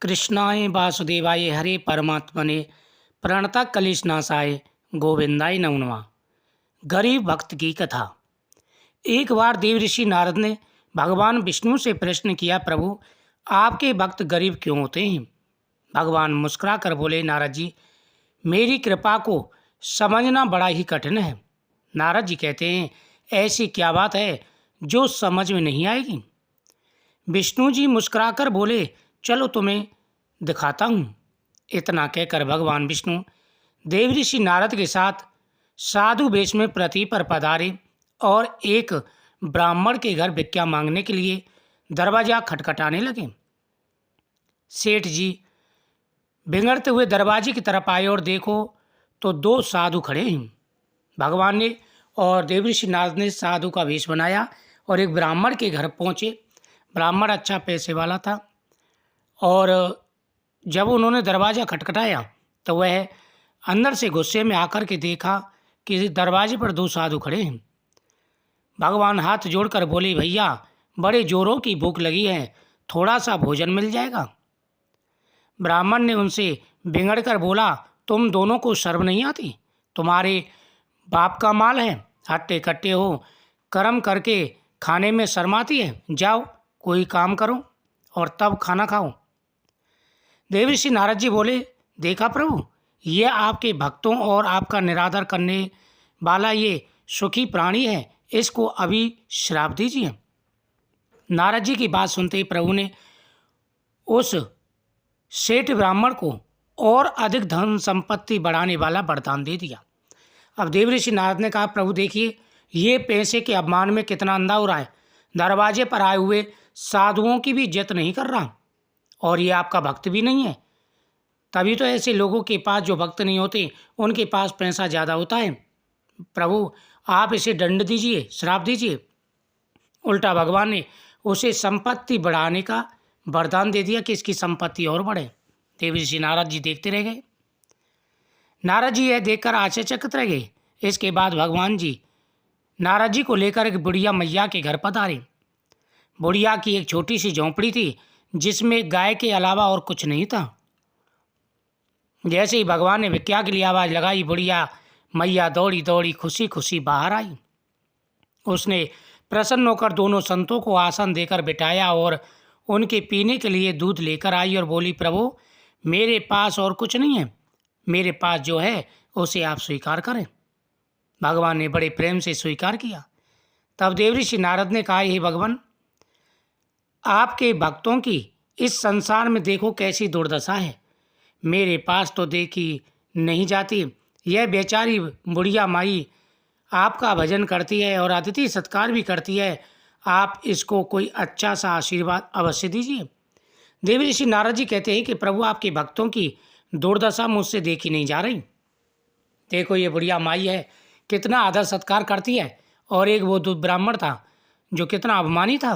कृष्णाय वासुदेवाय हरे परमात्मने प्रणता कलिशनाशाय गोविंदाय नमो नमः। गरीब भक्त की कथा। एक बार देव ऋषि नारद ने भगवान विष्णु से प्रश्न किया, प्रभु आपके भक्त गरीब क्यों होते हैं? भगवान मुस्कुरा कर बोले, नारद जी मेरी कृपा को समझना बड़ा ही कठिन है। नारद जी कहते हैं, ऐसी क्या बात है जो समझ में नहीं आएगी? विष्णु जी मुस्कुराकर बोले, चलो तुम्हें दिखाता हूँ। इतना कहकर भगवान विष्णु देव ऋषि नारद के साथ साधु वेश में पृथ्वी पर पधारे और एक ब्राह्मण के घर भिक्षा मांगने के लिए दरवाजा खटखटाने लगे। सेठ जी भिंगड़ते हुए दरवाजे की तरफ आए और देखो तो दो साधु खड़े हैं। भगवान ने और देव ऋषि नारद ने साधु का वेश बनाया और एक ब्राह्मण के घर पहुँचे। ब्राह्मण अच्छा पैसे वाला था और जब उन्होंने दरवाज़ा खटखटाया तो वह अंदर से गुस्से में आकर के देखा कि दरवाजे पर दो साधु खड़े हैं। भगवान हाथ जोड़कर बोले, भैया बड़े जोरों की भूख लगी है, थोड़ा सा भोजन मिल जाएगा? ब्राह्मण ने उनसे बिगड़ कर बोला, तुम दोनों को शर्म नहीं आती? तुम्हारे बाप का माल है, हट्टे कट्टे हो, कर्म करके खाने में शर्म आती है? जाओ कोई काम करो और तब खाना खाओ। देव ऋषि नारद जी बोले, देखा प्रभु, ये आपके भक्तों और आपका निरादर करने वाला ये सुखी प्राणी है, इसको अभी श्राप दीजिए। नारद जी की बात सुनते ही प्रभु ने उस सेठ ब्राह्मण को और अधिक धन संपत्ति बढ़ाने वाला वरदान दे दिया। अब देव ऋषि नारद ने कहा, प्रभु देखिए ये पैसे के अपमान में कितना अंधा हो रहा है, दरवाजे पर आए हुए साधुओं की भी इज्जत नहीं कर रहा और ये आपका भक्त भी नहीं है। तभी तो ऐसे लोगों के पास जो भक्त नहीं होते उनके पास पैसा ज़्यादा होता है। प्रभु आप इसे दंड दीजिए, श्राप दीजिए। उल्टा भगवान ने उसे संपत्ति बढ़ाने का वरदान दे दिया कि इसकी संपत्ति और बढ़े। देव ऋषि नारद जी देखते रह गए। नारद जी यह देखकर आश्चर्यचकित रह गए। इसके बाद भगवान जी नारद जी को लेकर एक बुढ़िया मैया के घर पधारे। बुढ़िया की एक छोटी सी झोंपड़ी थी जिसमें गाय के अलावा और कुछ नहीं था। जैसे ही भगवान ने भिक्षा के लिए आवाज़ लगाई, बुढ़िया मैया दौड़ी दौड़ी खुशी खुशी बाहर आई। उसने प्रसन्न होकर दोनों संतों को आसन देकर बिठाया और उनके पीने के लिए दूध लेकर आई और बोली, प्रभु मेरे पास और कुछ नहीं है, मेरे पास जो है उसे आप स्वीकार करें। भगवान ने बड़े प्रेम से स्वीकार किया। तब देव ऋषि नारद ने कहा, हे भगवान आपके भक्तों की इस संसार में देखो कैसी दुर्दशा है, मेरे पास तो देखी नहीं जाती। यह बेचारी बुढ़िया माई आपका भजन करती है और अतिथि सत्कार भी करती है, आप इसको कोई अच्छा सा आशीर्वाद अवश्य दीजिए। देव ऋषि नारद जी कहते हैं कि प्रभु आपके भक्तों की दुर्दशा मुझसे देखी नहीं जा रही। देखो ये बुढ़िया माई है, कितना आदर सत्कार करती है, और एक वो ब्राह्मण था जो कितना अभिमानी था।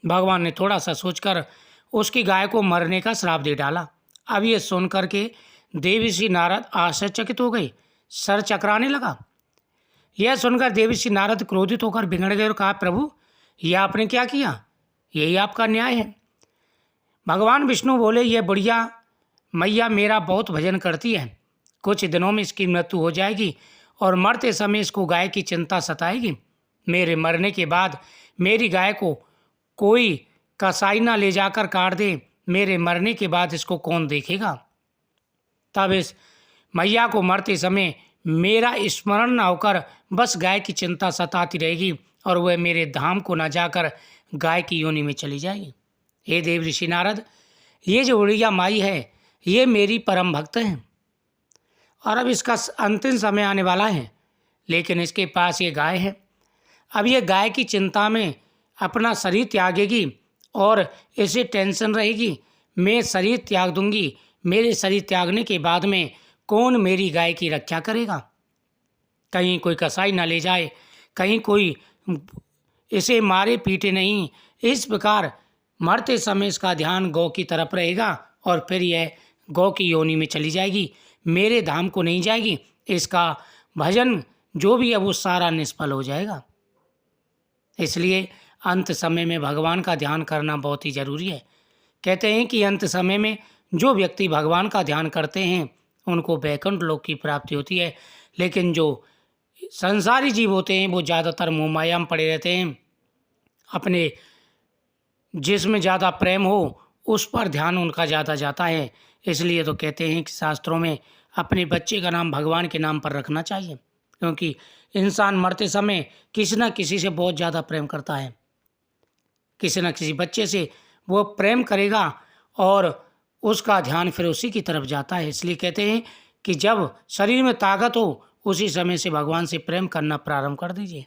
भगवान ने थोड़ा सा सोचकर उसकी गाय को मरने का श्राप दे डाला। अब ये सुन करके देव ऋषि नारद आश्चर्यचकित हो गए, सर चकराने लगा। यह सुनकर देव ऋषि नारद क्रोधित होकर बिगड़ गए और कहा, प्रभु यह आपने क्या किया? यही आपका न्याय है? भगवान विष्णु बोले, यह बुढ़िया मैया मेरा बहुत भजन करती है, कुछ दिनों में इसकी मृत्यु हो जाएगी और मरते समय इसको गाय की चिंता सताएगी। मेरे मरने के बाद मेरी गाय को कोई कसाई ना ले जाकर काट दे, मेरे मरने के बाद इसको कौन देखेगा? तब इस मैया को मरते समय मेरा स्मरण ना होकर बस गाय की चिंता सताती रहेगी और वह मेरे धाम को ना जाकर गाय की योनि में चली जाएगी। हे देव ऋषि नारद, ये जो बुढ़िया माई है ये मेरी परम भक्त है और अब इसका अंतिम समय आने वाला है, लेकिन इसके पास ये गाय है। अब ये गाय की चिंता में अपना शरीर त्यागेगी और इसे टेंशन रहेगी, मैं शरीर त्याग दूंगी, मेरे शरीर त्यागने के बाद में कौन मेरी गाय की रक्षा करेगा? कहीं कोई कसाई ना ले जाए, कहीं कोई इसे मारे पीटे नहीं। इस प्रकार मरते समय इसका ध्यान गौ की तरफ रहेगा और फिर यह गौ की योनि में चली जाएगी, मेरे धाम को नहीं जाएगी। इसका भजन जो भी है वो सारा निष्फल हो जाएगा। इसलिए अंत समय में भगवान का ध्यान करना बहुत ही जरूरी है, कहते हैं कि अंत समय में जो व्यक्ति भगवान का ध्यान करते हैं उनको वैकुंठ लोक की प्राप्ति होती है, लेकिन जो संसारी जीव होते हैं वो ज़्यादातर मोह माया में पड़े रहते हैं। अपने जिसमें ज़्यादा प्रेम हो उस पर ध्यान उनका ज़्यादा जाता है। इसलिए तो कहते हैं कि शास्त्रों में अपने बच्चे का नाम भगवान के नाम पर रखना चाहिए, क्योंकि इंसान मरते समय किसी न किसी से बहुत ज़्यादा प्रेम करता है। किसी न किसी बच्चे से वो प्रेम करेगा और उसका ध्यान फिर उसी की तरफ जाता है। इसलिए कहते हैं कि जब शरीर में ताकत हो उसी समय से भगवान से प्रेम करना प्रारंभ कर दीजिए,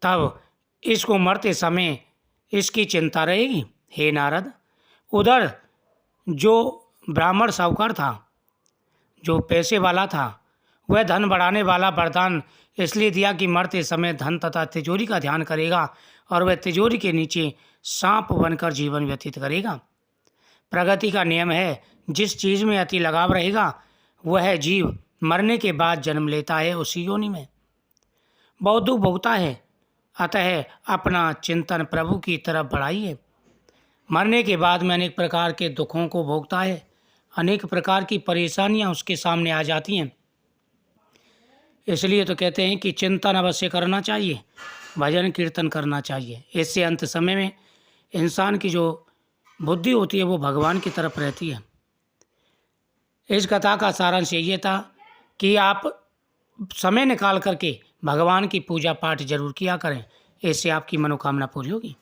तब इसको मरते समय इसकी चिंता रहेगी। हे नारद, उधर जो ब्राह्मण साहूकार था, जो पैसे वाला था, वह धन बढ़ाने वाला वरदान इसलिए दिया कि मरते समय धन तथा तिजोरी का ध्यान करेगा और वह तिजोरी के नीचे सांप बनकर जीवन व्यतीत करेगा। प्रगति का नियम है, जिस चीज़ में अति लगाव रहेगा वह जीव मरने के बाद जन्म लेता है उसी योनि में। बहुत दुख भोगता है, अतः अपना चिंतन प्रभु की तरफ बढ़ाइए। मरने के बाद में अनेक प्रकार के दुखों को भोगता है, अनेक प्रकार की परेशानियां उसके सामने आ जाती हैं। इसलिए तो कहते हैं कि चिंतन अवश्य करना चाहिए, भजन कीर्तन करना चाहिए। इससे अंत समय में इंसान की जो बुद्धि होती है वो भगवान की तरफ रहती है। इस कथा का सारांश ये था कि आप समय निकाल करके भगवान की पूजा पाठ जरूर किया करें, इससे आपकी मनोकामना पूरी होगी।